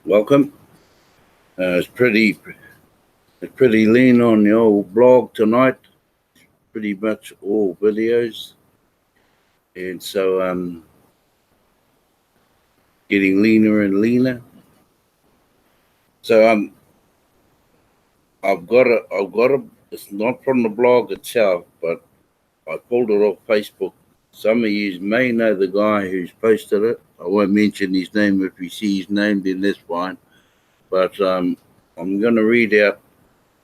Welcome. It's pretty lean on the old blog tonight. Pretty much all videos, and so getting leaner and leaner. So I've got a. It's not from the blog itself, but I pulled it off Facebook. Some of you may know the guy who's posted it. I won't mention his name. If you see his name, then that's fine. But I'm going to read out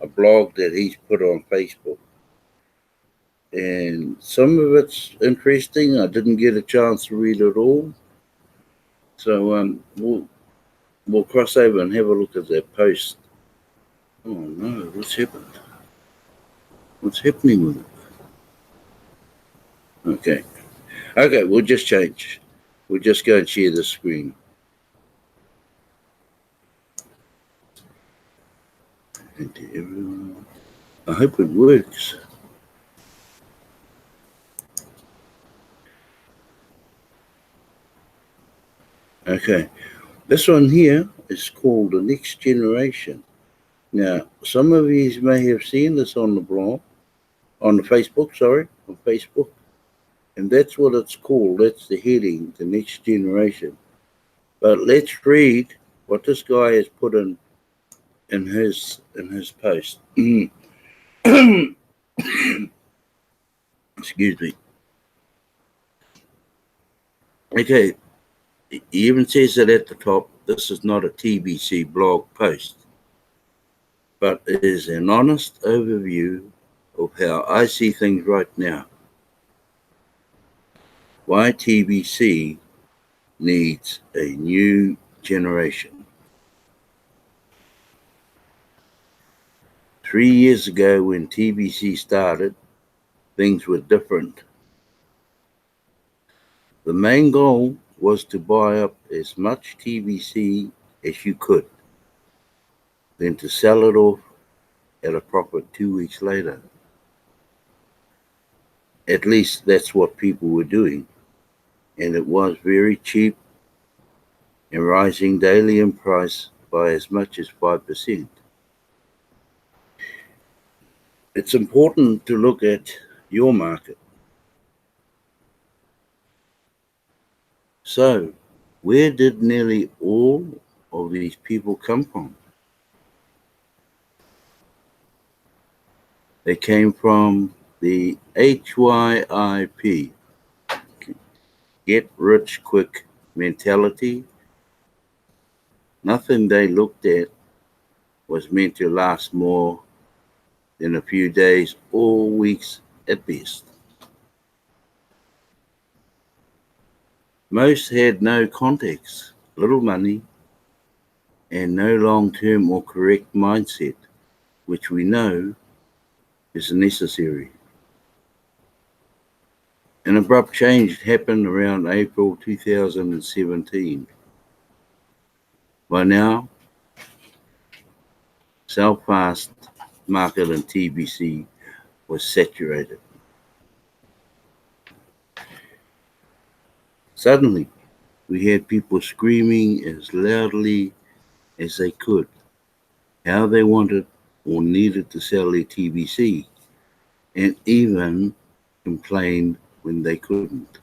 a blog that he's put on Facebook. And some of it's interesting. I didn't get a chance to read it all. So we'll cross over and have a look at that post. Oh no, what's happened? What's happening with it? Okay, we'll just change. We'll just go and share the screen. And to everyone. I hope it works. Okay, this one here is called The Next Generation. Now, some of you may have seen this on the blog, on the Facebook, on Facebook. And that's what it's called. That's the heading, The Next Generation. But let's read what this guy has put in his post. Excuse me. Okay, he even says it at the top. This is not a TBC blog post, but it is an honest overview of how I see things right now. Why TBC needs a new generation. 3 years ago, when TBC started, things were different. The main goal was to buy up as much TBC as you could, then to sell it off at a profit 2 weeks later. At least that's what people were doing, and it was very cheap and rising daily in price by as much as 5%. It's important to look at your market. So, where did nearly all of these people come from? They came from the HYIP, get rich quick mentality. Nothing they looked at was meant to last more than a few days or weeks at best. Most had no context, little money, and no long-term or correct mindset, which we know is necessary. An abrupt change happened around April 2017. By now, sell-fast market in TBC was saturated. Suddenly, we had people screaming as loudly as they could how they wanted or needed to sell their TBC, and even complained when they couldn't.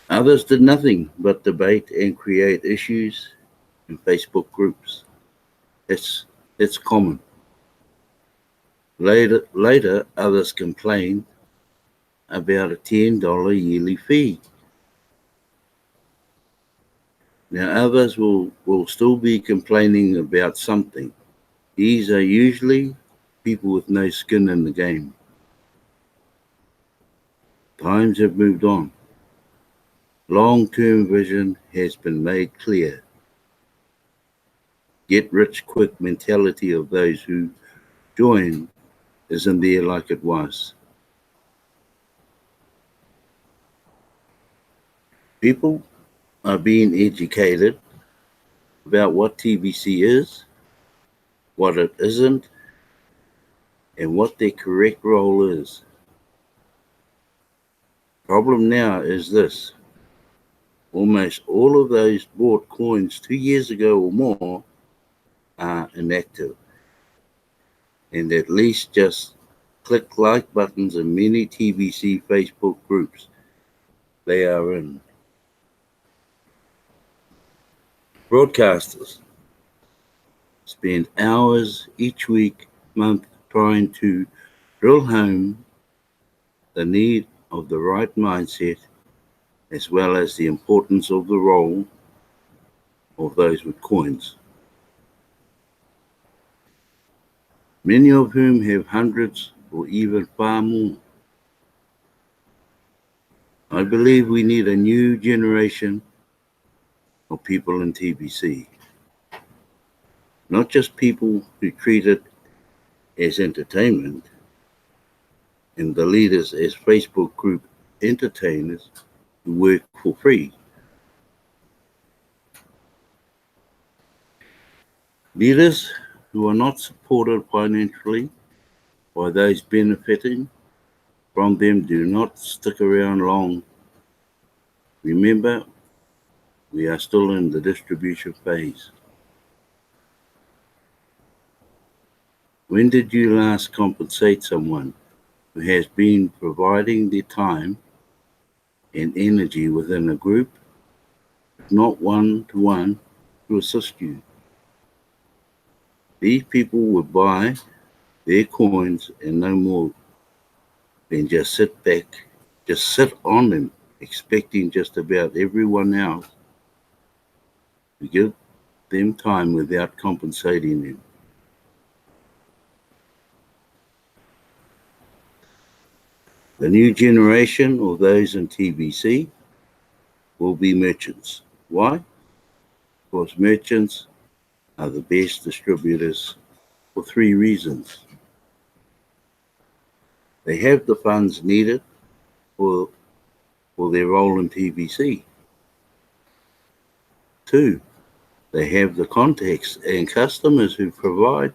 Others did nothing but debate and create issues in Facebook groups. It's common. Later, others complained about a $10 yearly fee. Now, others will still be complaining about something. These are usually people with no skin in the game. Times have moved on. Long-term vision has been made clear. Get rich quick mentality of those who join isn't there like it was. People are being educated about what TBC is, what it isn't, and what their correct role is. Problem now is this. almost all of those bought coins 2 years ago or more are inactive, and at least just click like buttons in many TBC Facebook groups they are in. Broadcasters spend hours each week, month trying to drill home the need of the right mindset as well as the importance of the role of those with coins, many of whom have hundreds or even far more. I believe we need a new generation of people in TBC, not just people who treat it as entertainment and the leaders as Facebook group entertainers who work for free. Leaders who are not supported financially by those benefiting from them do not stick around long. Remember, we are still in the distribution phase. When did you last compensate someone who has been providing their time and energy within a group, if not one-to-one, to assist you? These people would buy their coins and no more than just sit on them, expecting just about everyone else to give them time without compensating them. The new generation of those in TBC will be merchants. Why? Because merchants are the best distributors for three reasons. They have the funds needed for their role in TBC. Two, they have the contacts and customers who provide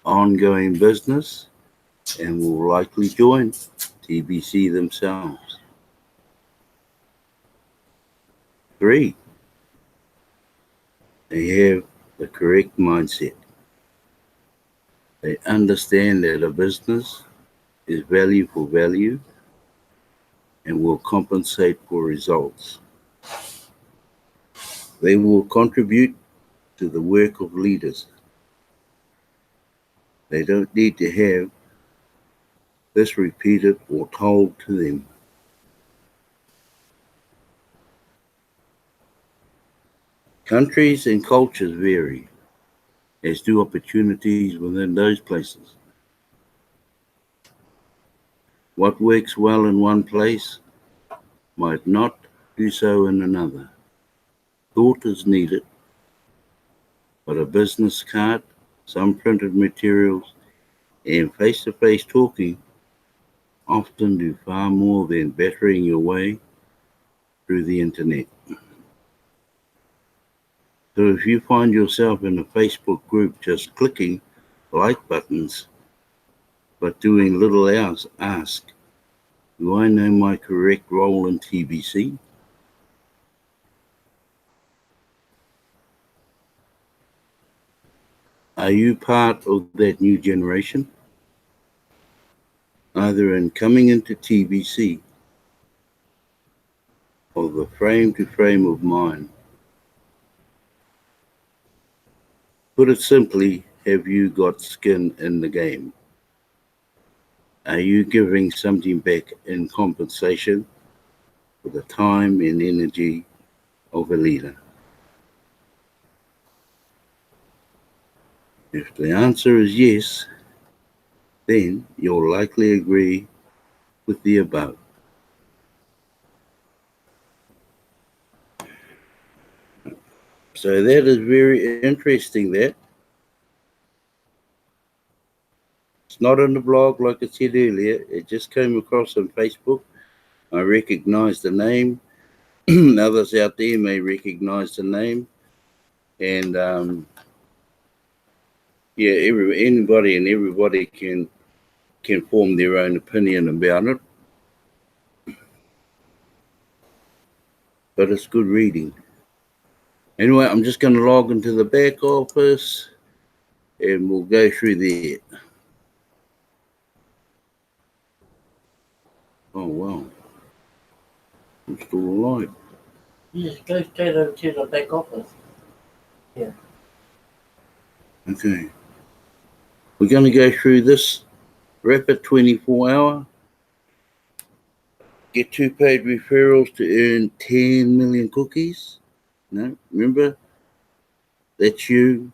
ongoing business and will likely join TBC themselves. Three, they have the correct mindset. They understand that a business is value for value and will compensate for results. They will contribute to the work of leaders. They don't need to have this repeated or told to them. Countries and cultures vary, as do opportunities within those places. What works well in one place might not do so in another. Thought is needed, but a business card, some printed materials, and face-to-face talking often do far more than battering your way through the internet. So if you find yourself in a Facebook group just clicking like buttons, but doing little else, ask, do I know my correct role in TBC? Are you part of that new generation? Either in coming into TBC or the frame to frame of mind? Put it simply, have you got skin in the game? Are you giving something back in compensation for the time and energy of a leader? If the answer is yes, then you'll likely agree with the above. So that is very interesting that. It's not on the blog like I said earlier. It just came across on Facebook. I recognize the name. Others out there may recognize the name. And yeah, anybody and everybody can form their own opinion about it. but it's good reading. Anyway, I'm just going to log into the back office and we'll go through there. Oh, wow. I'm still alive. You just go straight over to the back office. Yeah. Okay. We're going to go through this rapid 24-hour. Get 2 paid referrals to earn 10 million cookies. No, remember? That's you.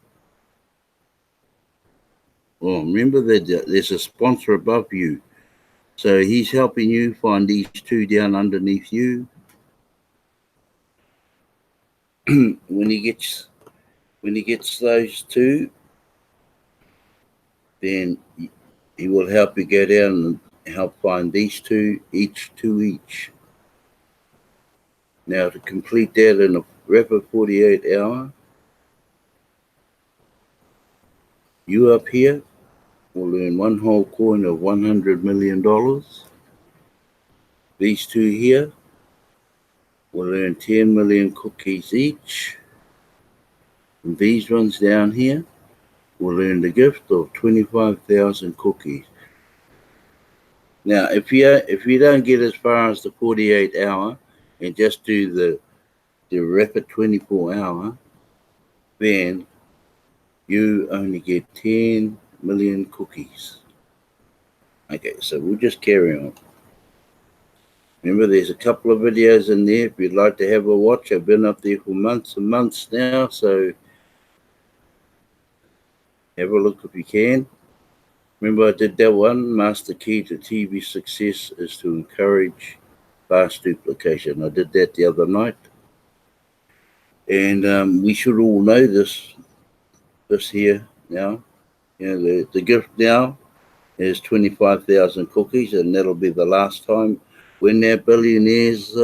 Well, remember that there's a sponsor above you. So he's helping you find these 2 down underneath you. When he gets those 2, then he will help you go down and help find these 2 each. Now to complete that in a rapid 48-hour, you up here will earn 1 whole coin of $100 million. These 2 here will earn 10 million cookies each. And these ones down here will earn the gift of 25,000 cookies. Now, if you don't get as far as the 48-hour and just do the rapid 24-hour, then you only get 10 million cookies. Okay, so we'll just carry on. Remember, there's a couple of videos in there if you'd like to have a watch. I've been up there for months and months now, so have a look if you can. Remember, I did that one. Master key to TV success is to encourage fast duplication. I did that the other night. And we should all know this here now. You know, the gift now is 25,000 cookies, and that'll be the last time when their billionaires'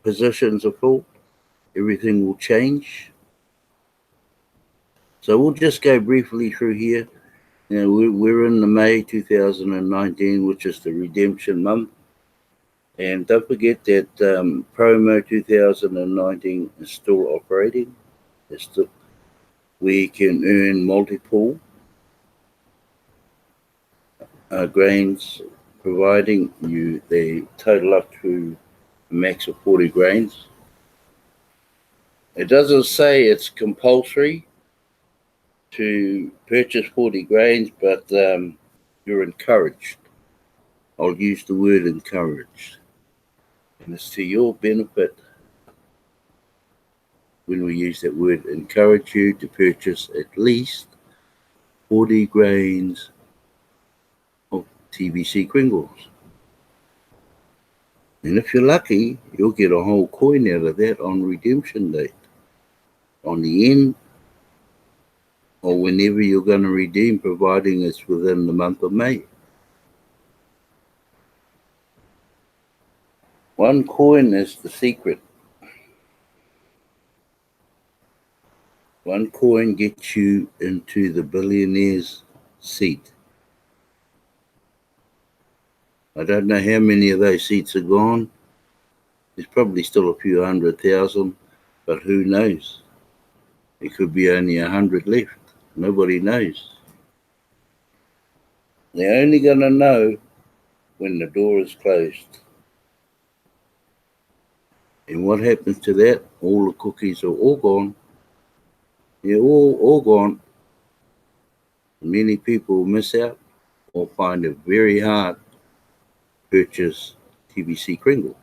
positions are full. Everything will change. So we'll just go briefly through here. You know, we're in the May 2019, which is the redemption month. And don't forget that promo 2019 is still operating. We can earn multiple grains, providing they total up to a max of 40 grains. It doesn't say it's compulsory to purchase 40 grains, but you're encouraged. I'll use the word encouraged. And it's to your benefit when we use that word, encourage you to purchase at least 40 grains of TBC Kringles. And if you're lucky, you'll get a whole coin out of that on redemption date. On the end, or whenever you're going to redeem, providing it's within the month of May. 1 coin is the secret. 1 coin gets you into the billionaire's seat. I don't know how many of those seats are gone. There's probably still a few 100,000, but who knows? It could be only 100 left. Nobody knows. They're only going to know when the door is closed. And what happens to that? All the cookies are all gone. They're all gone. Many people miss out or find it very hard to purchase TBC Kringles.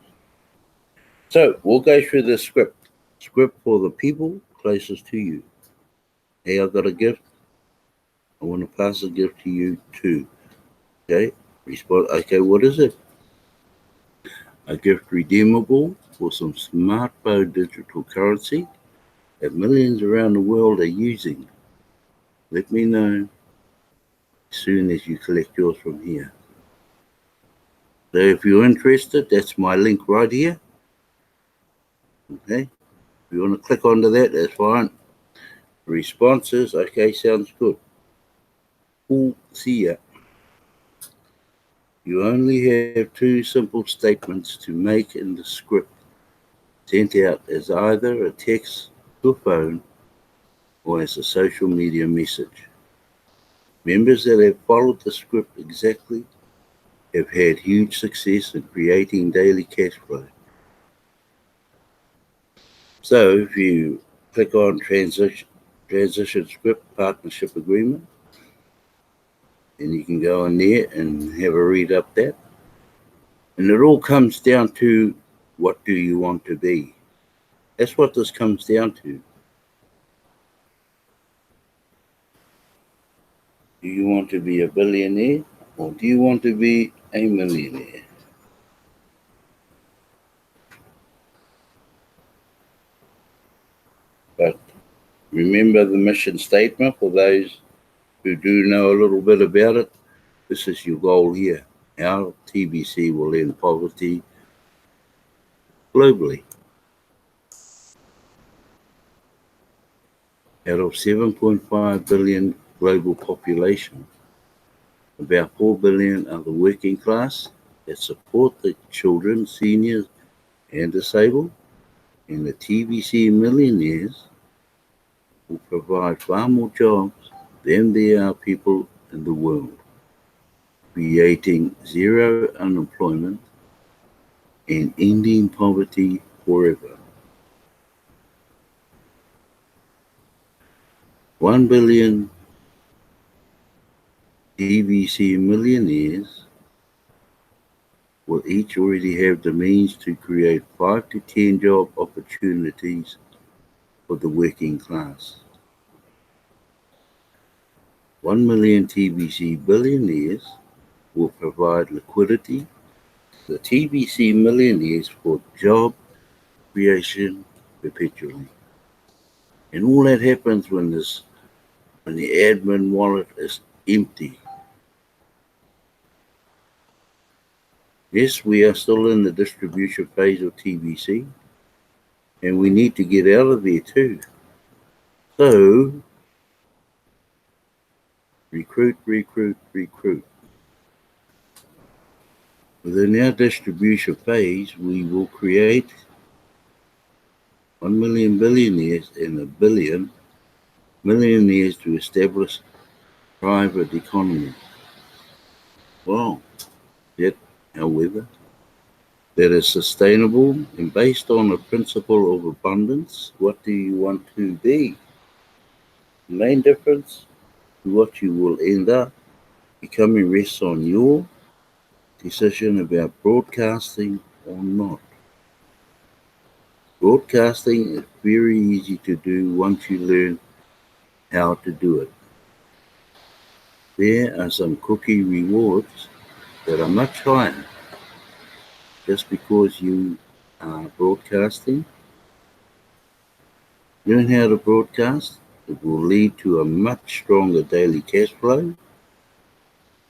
So we'll go through the script. Script for the people closest to you. Hey, I got a gift. I want to pass a gift to you too. Okay? Respond. Okay, what is it? A gift redeemable for some smartphone digital currency that millions around the world are using. Let me know as soon as you collect yours from here. So if you're interested, that's my link right here. Okay? If you want to click onto that, that's fine. Responses, okay, sounds good. Cool, see ya. You only have two simple statements to make in the script, sent out as either a text to a phone or as a social media message. Members that have followed the script exactly have had huge success in creating daily cash flow. So if you click on transition script partnership agreement, and you can go in there and have a read up that. And it all comes down to, what do you want to be? That's what this comes down to. Do you want to be a billionaire, or do you want to be a millionaire? But remember the mission statement for those who do know a little bit about it. This is your goal here. Our TBC will end poverty globally. Out of 7.5 billion global population, about 4 billion are the working class that support the children, seniors, and disabled, and the TBC millionaires will provide far more jobs than there are people in the world, creating zero unemployment and ending poverty forever. 1 billion TBC millionaires will each already have the means to create 5 to 10 job opportunities for the working class. 1 million TBC billionaires will provide liquidity to the TBC millionaires for job creation perpetually. And all that happens when the admin wallet is empty. Yes, we are still in the distribution phase of TBC, and we need to get out of there too. So, recruit, recruit, recruit. Within our distribution phase, we will create 1 million billionaires and a billion millionaires to establish private economy. Well, yet, however, that is sustainable and based on a principle of abundance. What do you want to be? The main difference to what you will end up becoming rests on your decision about broadcasting or not. Broadcasting is very easy to do once you learn how to do it. There are some cookie rewards that are much higher just because you are broadcasting. Learn how to broadcast. It will lead to a much stronger daily cash flow.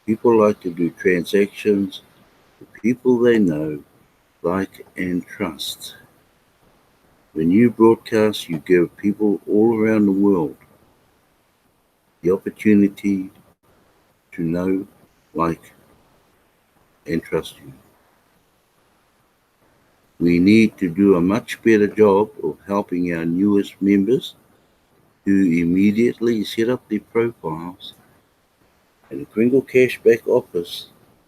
People like to do transactions with people they know, like, and trust. When you broadcast, you give people all around the world the opportunity to know, like, and trust you. We need to do a much better job of helping our newest members who immediately set up their profiles at the Kringle Cashback Office,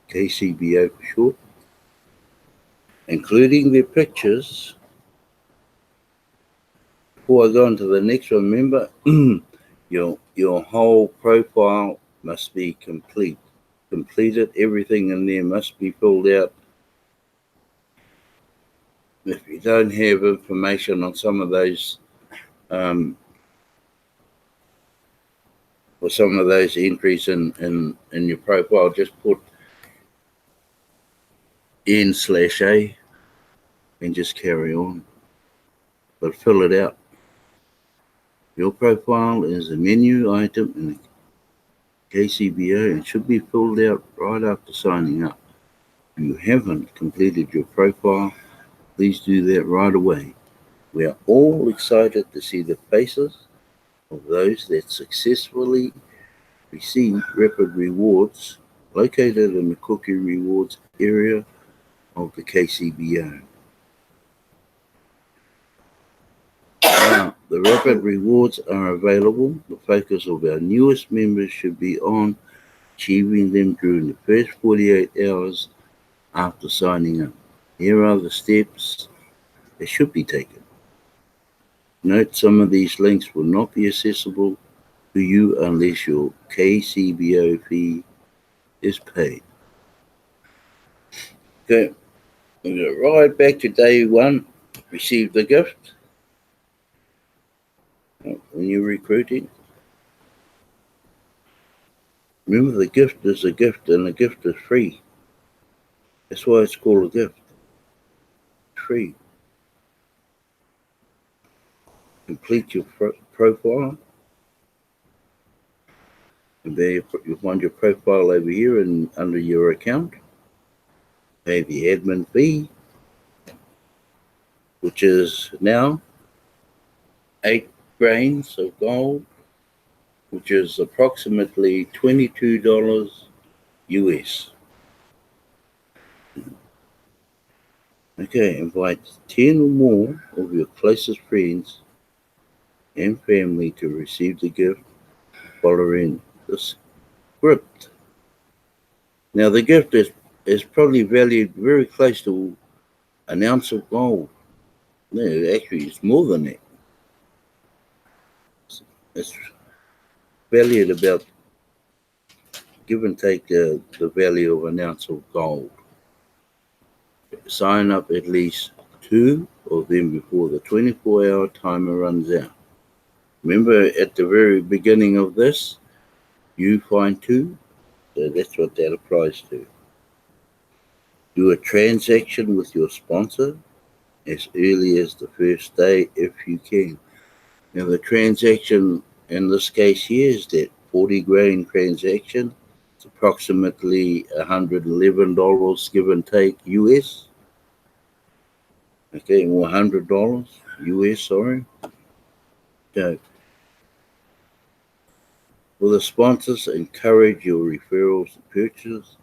KCBO for short, including their pictures. Before I go on to the next one, remember, your whole profile must be complete. Completed, everything in there must be filled out. If you don't have information on some of those, or some of those entries in your profile, just put N/A and just carry on. But fill it out. Your profile is a menu item in the KCBO and should be filled out right after signing up. If you haven't completed your profile, please do that right away. We are all excited to see the faces of those that successfully receive rapid rewards located in the Cookie Rewards area of the KCBO. Now, the rapid rewards are available. The focus of our newest members should be on achieving them during the first 48 hours after signing up. Here are the steps that should be taken. Note some of these links will not be accessible to you unless your KCBO fee is paid. Okay, we go right back to day one. Receive the gift. When you're recruiting, remember the gift is a gift and the gift is free. That's why it's called a gift. Free. Complete your profile. And there you'll find your profile over here and under your account. Pay the admin fee, which is now 8 grains of gold, which is approximately $22 US. Okay, invite 10 or more of your closest friends and family to receive the gift following the script. Now, the gift is probably valued very close to an ounce of gold. No, actually, it's more than that. It's valued about, give and take, the value of an ounce of gold. Sign up at least 2 of them before the 24-hour timer runs out. Remember, at the very beginning of this, you find 2, so that's what that applies to. Do a transaction with your sponsor as early as the first day if you can. Now, the transaction in this case here is that 40 grain transaction. It's approximately $111, give and take, US. Okay, or $100 US, sorry. So, will the sponsors encourage your referrals to purchase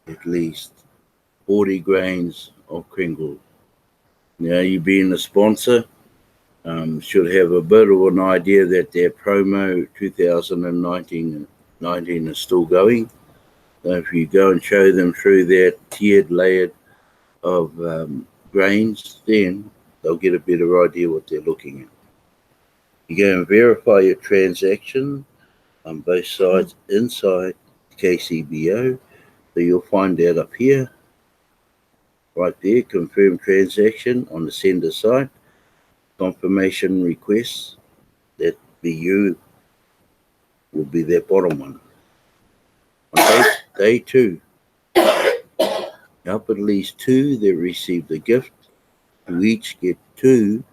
at least 40 grains of Kringle? Now, you being a sponsor, should have a bit of an idea that their promo 2019 is still going. So if you go and show them through that tiered layer of grains, then they'll get a better idea what they're looking at. You go and verify your transaction on both sides inside KCBO. So you'll find that up here, right there, confirm transaction on the sender side. Confirmation requests, that be you, will be that bottom one. On day 2, help at least 2 that receive the gift to each get 2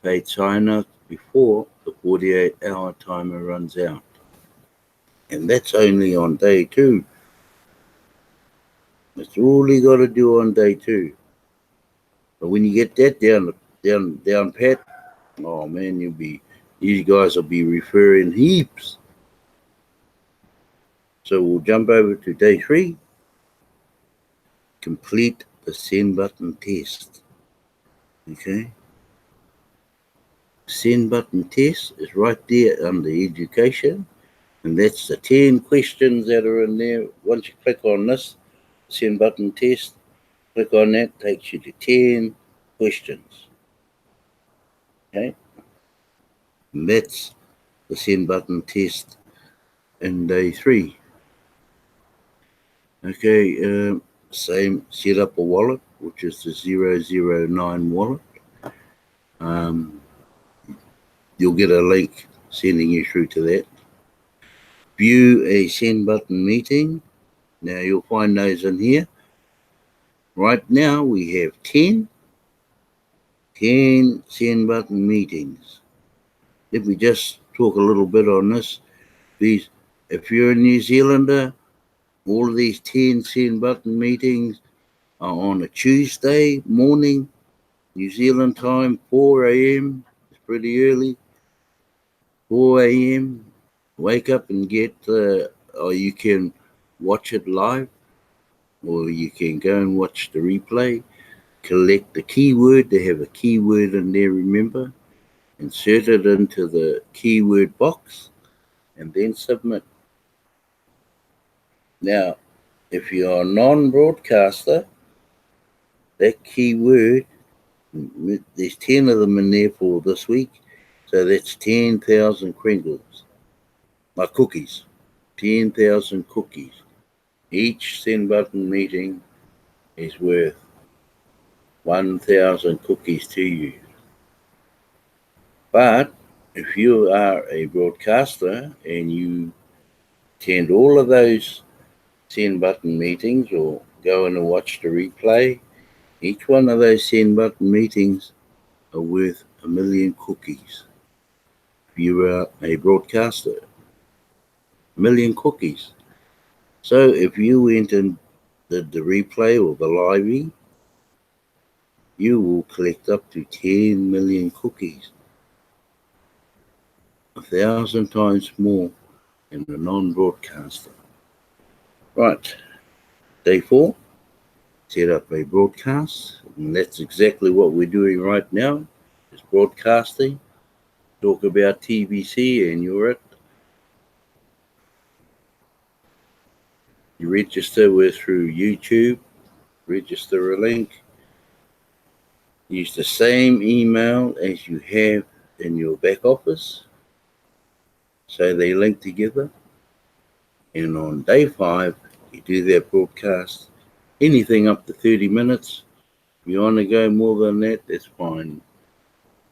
paid sign-ups before the 48-hour timer runs out. And that's only on day 2. That's all you got to do on day 2. But when you get that down pat, oh man, these guys will be referring heaps. So we'll jump over to day 3. Complete the send button test. Okay. Send button test is right there under education. And that's the 10 questions that are in there. Once you click on this send button test, click on that, takes you to 10 questions. Okay. And that's the send button test in day 3. Okay, same, set up a wallet, which is the 009 wallet. You'll get a link sending you through to that. View a send button meeting. Now you'll find those in here. Right now we have 10 send button meetings. Let me just talk a little bit on this. If you're a New Zealander, all of these 10 send button meetings are on a Tuesday morning, New Zealand time, 4 a.m. It's pretty early. 4 a.m. Wake up and get, or you can watch it live, or you can go and watch the replay. Collect the keyword. They have a keyword in there, remember? Insert it into the keyword box and then submit. Now, if you're a non-broadcaster, that keyword, there's 10 of them in there for this week. So that's 10,000 Kringles. Like cookies. 10,000 cookies. Each send button meeting is worth 1,000 cookies to you. But if you are a broadcaster and you attend all of those send button meetings or go in and watch the replay, each one of those send button meetings are worth 1,000,000 cookies. If you are a broadcaster, 1,000,000 cookies. So if you went in the replay or the livey, you will collect up to 10,000,000 cookies. 1,000 times more than a non-broadcaster. Right, day 4, set up a broadcast, and that's exactly what we're doing right now, is broadcasting. Talk about TBC and you're it. You register through YouTube, register a link, use the same email as you have in your back office, so they link together. And on day 5, you do that broadcast, anything up to 30 minutes. If you want to go more than that, that's fine.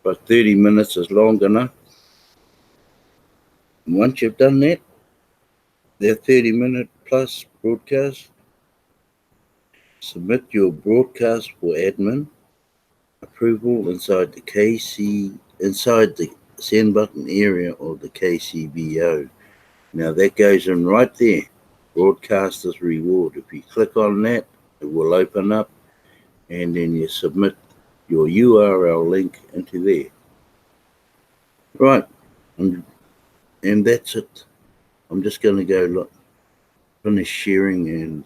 But 30 minutes is long enough. And once you've done that 30-minute plus broadcast, submit your broadcast for admin approval inside the send button area of the KCBO. Now that goes in right there, broadcaster's reward. If you click on that, it will open up, and then you submit your URL link into there. Right, and that's it. I'm just going to go finish sharing, and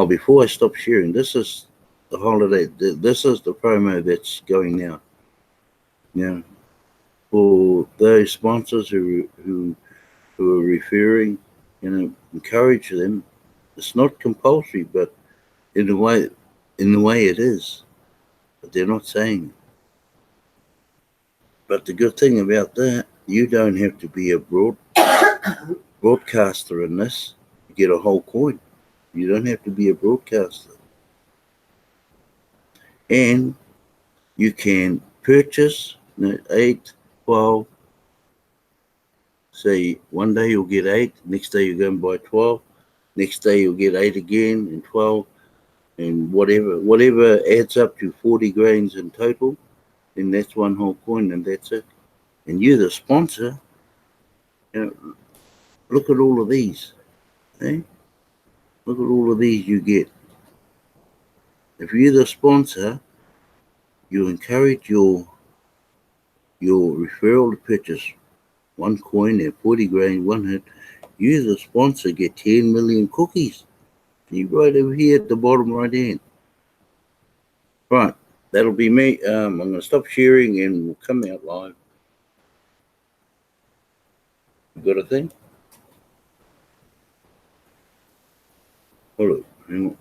before I stop sharing, this is the holiday. This is the promo that's going now. Now, for those sponsors who are referring, encourage them. It's not compulsory, but in the way it is. But they're not saying it. But the good thing about that, you don't have to be a broadcaster in this. You get a whole coin. You don't have to be a broadcaster. And you can purchase 8, 12. Say one day you'll get 8, next day you go and buy 12, next day you'll get 8 again and 12, and whatever adds up to 40 grains in total, then that's one whole coin, and that's it. And you're the sponsor. Look at all of these. Eh? Look at all of these you get. If you're the sponsor, you encourage your referral to purchase one coin at 40 grain, one hit. You, the sponsor, get 10,000,000 cookies. You right over here at the bottom right hand. Right, that'll be me. I'm going to stop sharing and we'll come out live. You got a thing? Hold on, hang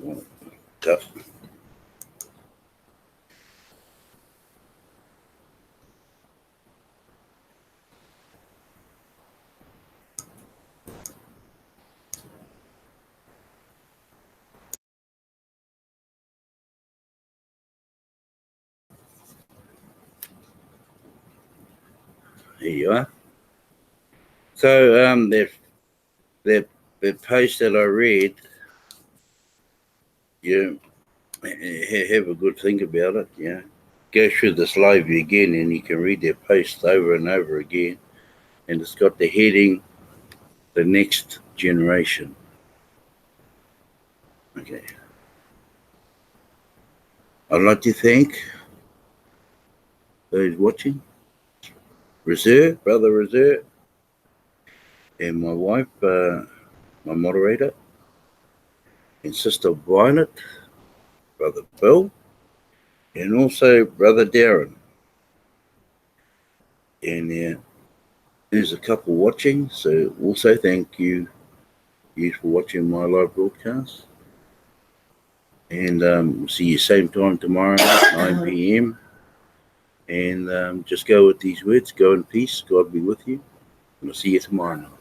on. Tough. Here you are. So that post that I read, have a good think about it. Go through this live again, and you can read their post over and over again. And it's got the heading, "The Next Generation." Okay. I'd like to thank those watching. Reserve, Brother Reserve, and my wife, my moderator, and Sister Violet, Brother Bill, and also Brother Darren. And there's a couple watching, so also thank you for watching my live broadcast. And we'll see you same time tomorrow night, 9 p.m. And just go with these words, go in peace, God be with you. And I'll see you tomorrow night.